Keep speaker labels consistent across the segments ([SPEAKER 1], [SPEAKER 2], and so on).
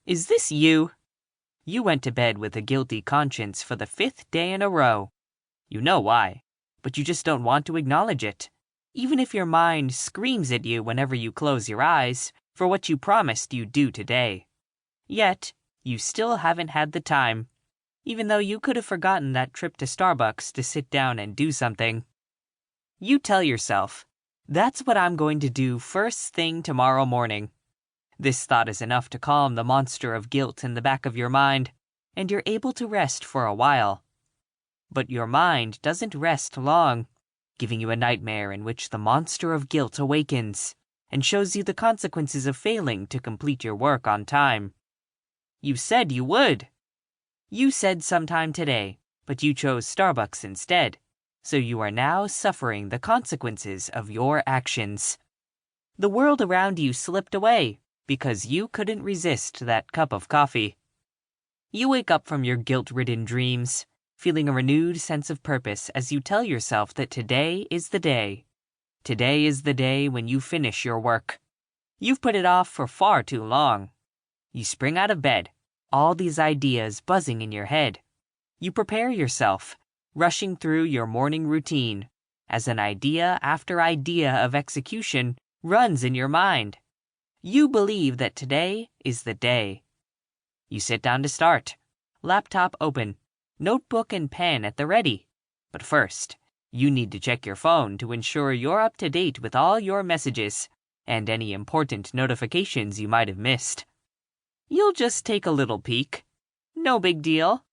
[SPEAKER 1] Is this you? You went to bed with a guilty conscience for the 5th day in a row. You know why, but you just don't want to acknowledge it, even if your mind screams at you whenever you close your eyes for what you promised you'd do today. Yet, you still haven't had the time, even though you could have forgotten that trip to Starbucks to sit down and do something. You tell yourself, that's what I'm going to do first thing tomorrow morning. This thought is enough to calm the monster of guilt in the back of your mind, and you're able to rest for a while. But your mind doesn't rest long, giving you a nightmare in which the monster of guilt awakens and shows you the consequences of failing to complete your work on time. You said you would. You said sometime today, but you chose Starbucks instead, so you are now suffering the consequences of your actions. The world around you slipped away because you couldn't resist that cup of coffee. You wake up from your guilt-ridden dreams, feeling a renewed sense of purpose as you tell yourself that today is the day. Today is the day when you finish your work. You've put it off for far too long. You spring out of bed, all these ideas buzzing in your head. You prepare yourself, rushing through your morning routine, as an idea after idea of execution runs in your mind. You believe that today is the day. You sit down to start, laptop open, notebook and pen at the ready. But first, you need to check your phone to ensure you're up to date with all your messages and any important notifications you might have missed. You'll just take a little peek. No big deal.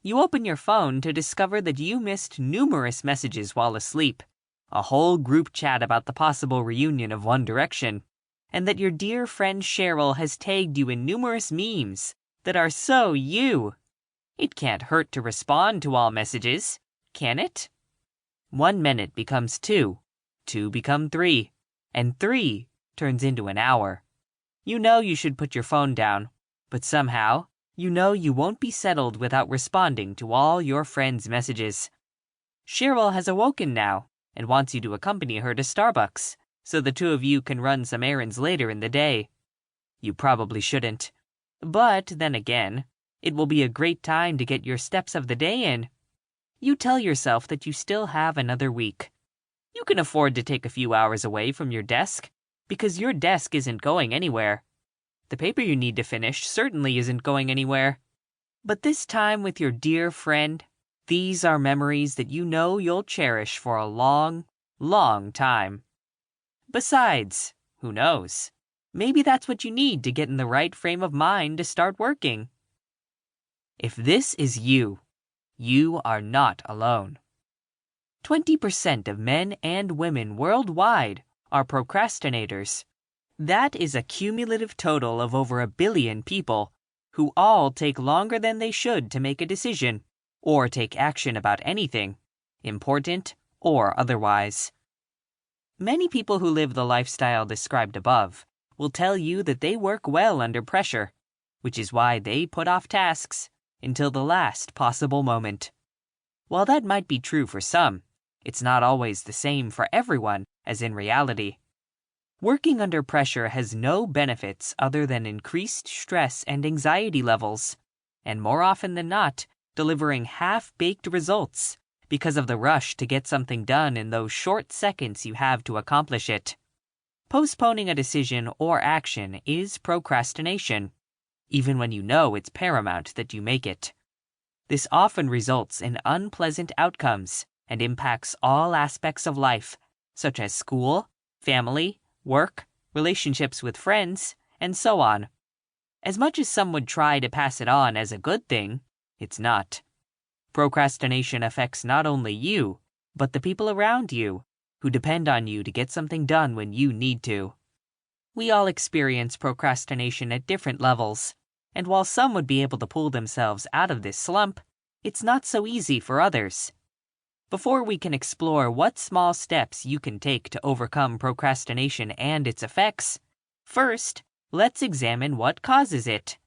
[SPEAKER 1] You open your phone to discover that you missed numerous messages while asleep, a whole group chat about the possible reunion of One Direction, and that your dear friend Cheryl has tagged you in numerous memes that are so you. It can't hurt to respond to all messages, can it? 1 minute becomes 2, 2 become 3, and 3 turns into an hour. You know you should put your phone down, but somehow, you know you won't be settled without responding to all your friends' messages. Cheryl has awoken now and wants you to accompany her to Starbucks, so the two of you can run some errands later in the day. You probably shouldn't. But then again, it will be a great time to get your steps of the day in. You tell yourself that you still have another week. You can afford to take a few hours away from your desk, because your desk isn't going anywhere. The paper you need to finish certainly isn't going anywhere. But this time with your dear friend, these are memories that you know you'll cherish for a long, long time. Besides, who knows? Maybe that's what you need to get in the right frame of mind to start working. If this is you, you are not alone. 20% of men and women worldwide are procrastinators. That is a cumulative total of over 1 billion people who all take longer than they should to make a decision or take action about anything, important or otherwise. Many people who live the lifestyle described above will tell you that they work well under pressure, which is why they put off tasks until the last possible moment. While that might be true for some, it's not always the same for everyone, as in reality. Working under pressure has no benefits other than increased stress and anxiety levels, and more often than not, delivering half-baked results because of the rush to get something done in those short seconds you have to accomplish it. Postponing a decision or action is procrastination, even when you know it's paramount that you make it. This often results in unpleasant outcomes and impacts all aspects of life, such as school, family, work, relationships with friends, and so on. As much as some would try to pass it on as a good thing, it's not. Procrastination affects not only you, but the people around you, who depend on you to get something done when you need to. We all experience procrastination at different levels, and while some would be able to pull themselves out of this slump, it's not so easy for others. Before we can explore what small steps you can take to overcome procrastination and its effects, first, let's examine what causes it.